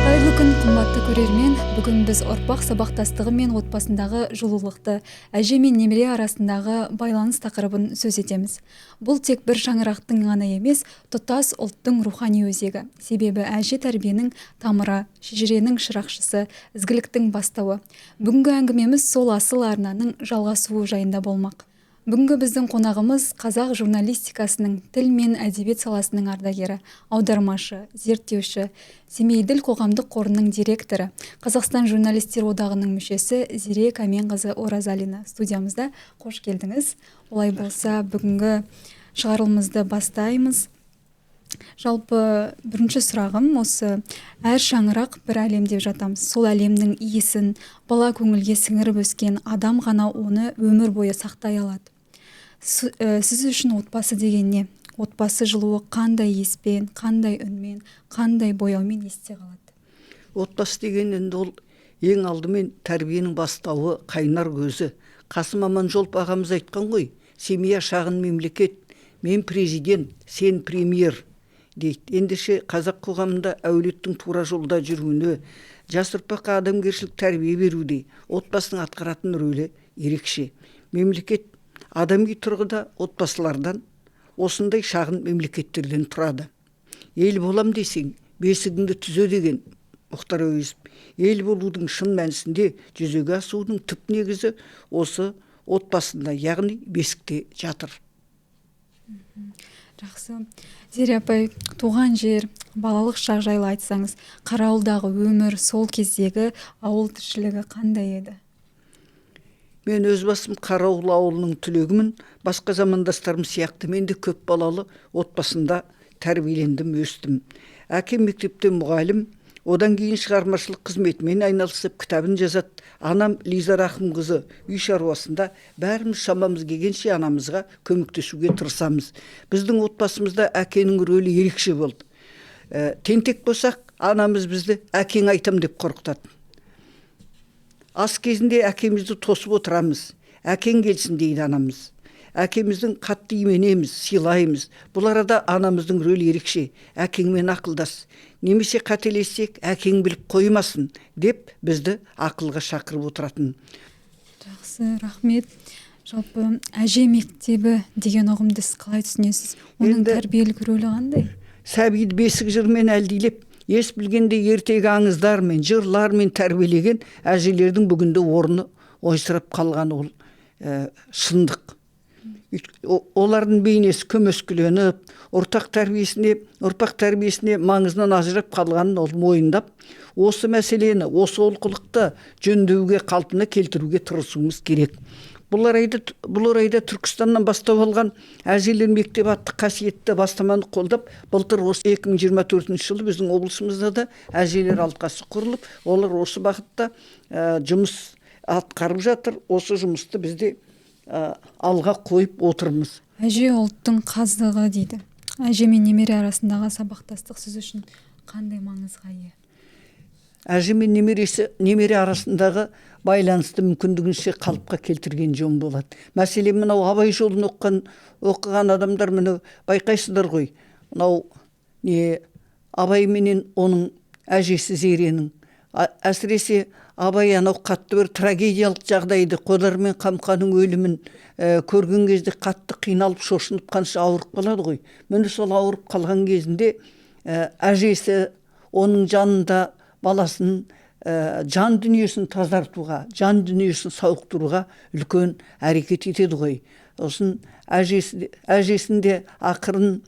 Кайырлы күн, кымбатты көрермен. Бүгін біз ұрпақ сабақтастығы мен отбасындағы жылулықты, әже мен немере арасындағы байланыс тақырыбын сөз етеміз. Бұл тек бір шаңырақтың ғана емес, тұтас ұлттың рухани өзегі. Себебі әже тәрбиенің тамыры, шежіренің шырақшысы, ізгіліктің бастауы. Бүгінгі әңгімеміз сол асыл арнаның жалғасуы жайында болмақ. Бүгінгі біздің қонағымыз қазақ журналистикасының тіл мен әдебиет саласының ардагері, аудармашы, зерттеуші, Семейділ қоғамдық қорының директоры, Қазақстан журналистер одағының мүшесі Зере Кәменқызы Оразалина студиямызда. Қош келдіңіз. Олай болса, бүгінгі шығарылымызды бастаймыз. Жалпы бірінші сұрағым осы: әр шаңырақ бір әлем деп жатамыз. Сол әлемнің иісін бала көңілге сіңіріп өскен адам ғана оны өмір бойы сақтай алады. Сіз үшін отбасы деген не? Отбасы жылуы қандай еспен, қандай үнмен, қандай бояумен есте қалады? Отбасы деген енді ол ең алдымен тәрбиенің бастауы, қайнар көзі. Қасым Аманжолов ағамыз айтқан ғой: семья шағын мемлекет, мен президент, сен премьер дейді. Ендеше қазақ қоғамында әулеттің тура жолда жүруіне, жас ұрпаққа адамгершілік тәрбие беруде отбасының атқаратын рөлі ерекше. Мемлекет адами тұрғыда отбасылардан, осындай шағын мемлекеттерден тұрады. Ел болам десең, бесігіңді түзе деген Мұхтар Әуезов. Ел болудың шын мәнісінде жүзеге асудың түп негізі осы отбасында, яғни бесікте жатыр. Жақсы. Зере апай, туған жер, балалық шақ жайлы айтсаңыз, Қарауылдағы өмір, сол кездегі ауыл тіршілігі қандай еді? Мен өз басым Қарауыл ауылының түлегімін. Басқа замандастарым сияқты мен де көп балалы отбасында тәрбиелендім, өстім. Әкем мектепте мұғалім, одан кейін шығармашылық қызметімен айналысып кітабын жазады. Анам Лиза Рахымқызы үй шаруасында. Бәріміз шамамыз келгенше анамызға көмектесуге тырысамыз. Біздің отбасымызда әкенің рөлі ерекше болды. Тентек болсақ, анамыз бізді әкең айтам деп қорқытады. Ас кезінде әкемізді тосып отырамыз. Әкең келсін дейді анамыз. Әкеміздің қатты именеміз, сыйлаймыз. Бұл арада анамыздың рөлі ерекше. Әкеңмен ақылдас. Немесе қателессек, әкең біліп қоймасын деп бізді ақылға шақырып отыратын. Жақсы, рахмет. Жалпы әже мектебі деген ұғымды сіз қалай түсінесіз? Оның тәрбиелік рөлі қандай? Сәбиді бесік жырмен әлдилеп, ес білгенде ертегі аңыздармен, жырлармен тәрбиелеген әжелердің бүгінде орны ойсырап қалған ол шындық. Олардың бейнесі көмескіленіп, ұрпақ тәрбиесіне маңызынан ажырап қалғанын ол мойындап, осы мәселені, осы олқылықты жөндеуге, қалпына келтіруге тырысуымыз керек. Бұл орайда Түркістаннан бастап алған әжелер мектебі атты қасиетті бастаманы қолдап, былтыр осы 2024 жылы біздің облысымызда да әжелер алқасы құрылып, олар осы бағытта жұмыс атқарып жатыр. Осы жұмысты бізде алға қойып отырмыз. Әже ұлттың қаздығы дейді. Әже мен немере арасындағы сабақтастық сіз үшін қандай маңызға ие? Әже мен немере арасындағы байланысты мүмкіндігінше қалыпқа келтірген жөн болады. Мәселен, мынау Абай жолын оқыған адамдар міне байқайсыздар ғой. Мынау Абай менен оның әжесі Зеренің, әсіресе Абай анау қатты бір трагедиялық жағдайды, Қодар мен Қамқаның өлімін көрген кезде қатты қиналып, шошынып қанша ауырып қалады ғой. Міне сол ауырып қалған кезінде әжесі оның жанында баласын жан дүниесін тазартуға, жан дүниесін сауықтыруға үлкен әрекет етеді ғой. Осын әжесінде ақырын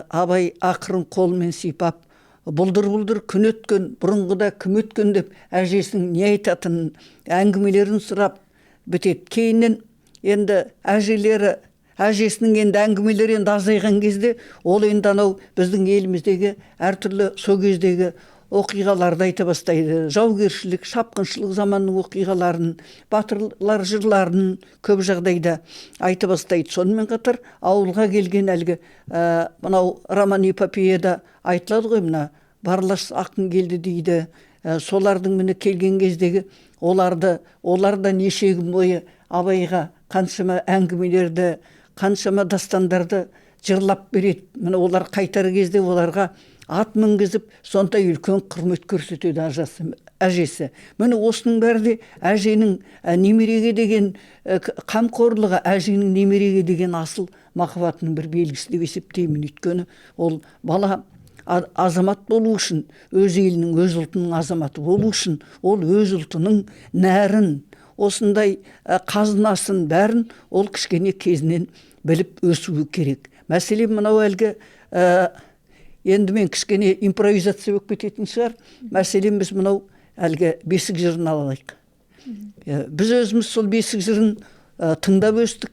Абай ақырын қолмен сипап, бұлдыр-бұлдыр күн өткен, бұрынғыда кім өткен деп әжесінің не айтатынын, әңгімелерін сұрап бітеді. Кейіннен енді әжесінің енді әңгімелері азайған кезде, ол енді анау біздің еліміздегі әртүрлі со кездегі оқиғаларды айта бастайды. Жаугершілік, шапқыншылық заманның оқиғаларын, батырлар жырларын көп жағдайда айта бастайды. Сонымен қатар ауылға келген әлгі мынау роман эпопеяда айтылады ғой, мына барлас ақын келді дейді. Солардың міне келген кездегі оларда неше күн бойы Абайға қаншама әңгімелерді, қаншама дастандарды жырлап береді. Міне олар қайтар кезде оларға ат мінгізіп, сондай үлкен құрмет көрсетеді әжесі. Міне осының бәрі де әженің немереге деген қамқорлығы, әженің немереге деген асыл махаббатының бір белгісі деп есептеймін. Өйткені ол бала азамат болу үшін, өз елінің, өз ұлтының азаматы болу үшін, ол өз ұлтының нәрін, осындай қазынасын бәрін ол кішкене кезінен біліп өсуі керек. Мәселен, мынау әлгі енді мен кішкене импровизация болып кететін шығар. Мәселен, біз мынау әлгі бесік жырын алайық. Біз өзіміз сол бесік жырын тыңдап өстік.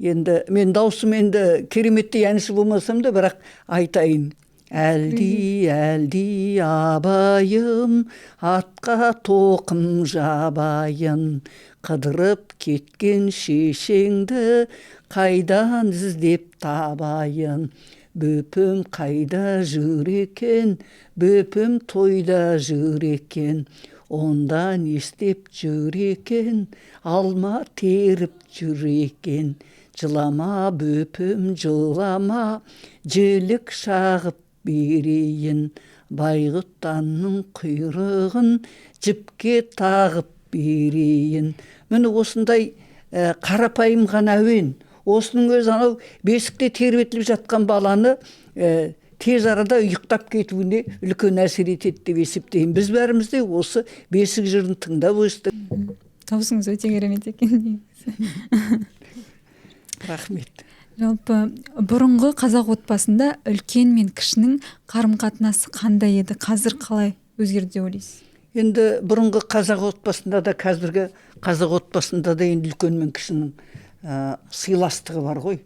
Енді мен даусым енді кереметтей әнші болмасам да, бірақ айтайын. Әлди абайым, атқа тоқым жабайын, қыдырып кеткен шешеңді қайдан іздеп табайын. Бөпім қайда жүр екен, бөпім тойда жүр екен, онда не істеп жүр екен, алма теріп жүр екен. Жылама бөпім жылама, жілік шағып берейін, байғұттанның құйрығын жіпке тағып берейін. Міне осындай қарапайым ғана әуен. Осының өзі анау бесікте тербетіліп жатқан баланы тез арада ұйықтап кетуіне үлкен әсер етеді деп есептеймін. Біз бәріміз де осы бесік жырын тыңдап өстік. Даусыңыз өте керемет екен. Рахмет. Жалпы бұрынғы қазақ отбасында үлкен мен кішінің қарым-қатынасы қандай еді? Қазір қалай өзгерді деп ойлайсыз? Енді бұрынғы қазақ отбасында да, қазіргі қазақ отбасында да енді үлкен мен кішінің сыйластығы бар ғой.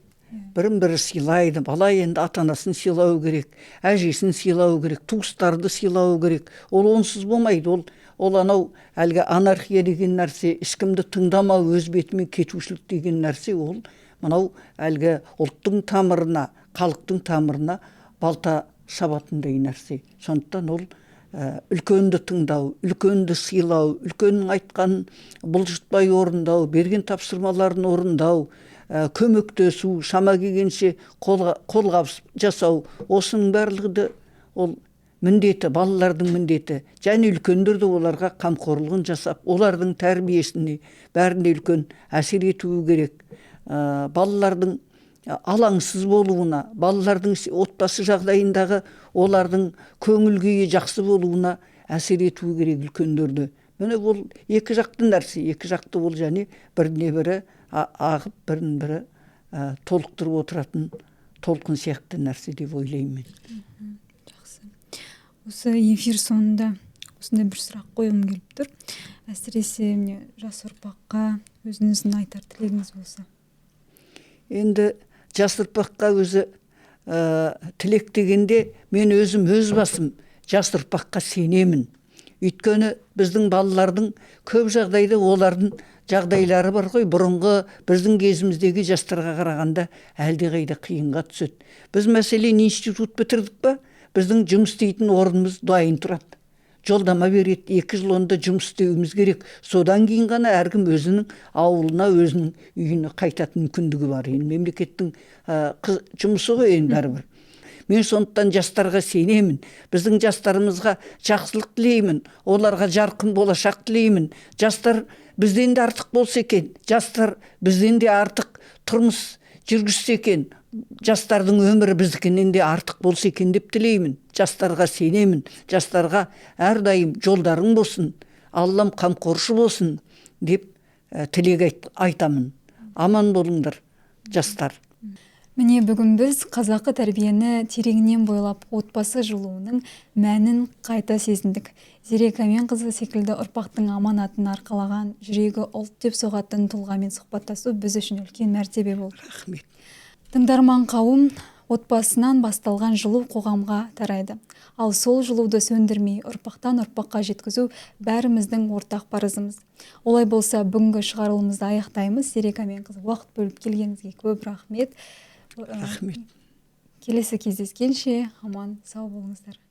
Бірін-бірі сыйлайды. Бала енді ата-анасын сыйлау керек, әжесін сыйлау керек, туыстарды сыйлау керек. Ол онсыз болмайды. Ол анау әлгі анархия деген нәрсе, ешкімді тыңдамау, өз бетімен кетушілік деген нәрсе, ол мынау әлгі ұлттың тамырына, халықтың тамырына балта шабатындай нәрсе. Сондықтан ол үлкенді тыңдау, үлкенді сыйлау, үлкеннің айтқанын бұлжытпай орындау, берген тапсырмаларын орындау, көмектесу, шама келгенше қолғабыс жасау, осының барлығы ол міндеті, балалардың міндеті. Және үлкендер де оларға қамқорлығын жасап, олардың тәрбиесіне бәріне үлкен әсер етуі керек. Балалардың алаңсыз болуына, балалардың отбасы жағдайындағы олардың көңіл күйі жақсы болуына әсер етуі керек үлкендерді. Міне бұл екі жақты нәрсе, екі жақты ол және біріне бірі ағып, бірін бірі толықтырып отыратын толқын сияқты нәрсе деп ойлаймын. Жақсы. Осы эфир соңында осындай бір сұрақ қойғым келіп тұр. Әсіресе жас ұрпаққа өзіңіздің айтар тілегіңіз болса. Енді жас ұрпаққа өзі тілек дегенде мен өзім өз басым жас ұрпаққа сенемін. Өйткені біздің балалардың көп жағдайда олардың жағдайлары бар ғой, бұрынғы біздің кезіміздегі жастарға қарағанда әлдеқайда қиынға түседі. Біз мәселен институт бітірдік па, біздің жұмыс істейтін орнымыз дайын тұрады. Жолдама береді, 2 жыл онда жұмыс істеуіміз керек. Содан кейін ғана әркім өзінің ауылына, өзінің үйіне қайтатын мүмкіндігі бар. Енді мемлекеттің жұмысы ғой енді бәрібір. Мен сондықтан жастарға сенемін. Біздің жастарымызға жақсылық тілеймін. Оларға жарқын болашақ тілеймін. Жастар бізден де артық болса екен. Жастар бізден де артық тұрмыс жүргізсе екен. Жастардың өмірі біздікінен де артық болса екен деп тілеймін. Жастарға сенемін. Жастарға әрдайым жолдарың болсын, Аллам қамқоршы болсын деп тілек айтамын. Аман болыңдар, жастар. Міне бүгін біз қазақы тәрбиені тереңінен бойлап, отбасы жылуының мәнін қайта сезіндік. Зере Кәменқызы секілді ұрпақтың аманатын арқалаған, жүрегі ұлт деп соғатын тұлғамен сұхбаттасу біз үшін үлкен мәртебе болды. Рахмет. Тыңдарман қауым, отбасынан басталған жылу қоғамға тарайды. Ал сол жылуды сөндірмей, ұрпақтан ұрпаққа жеткізу бәріміздің ортақ парызымыз. Олай болса, бүгінгі шығарылымызды аяқтаймыз. Зере Кәменқызы, уақыт бөліп келгеніңізге көп рахмет. Рахмет. Келесі кездескенше аман сау болыңыздар.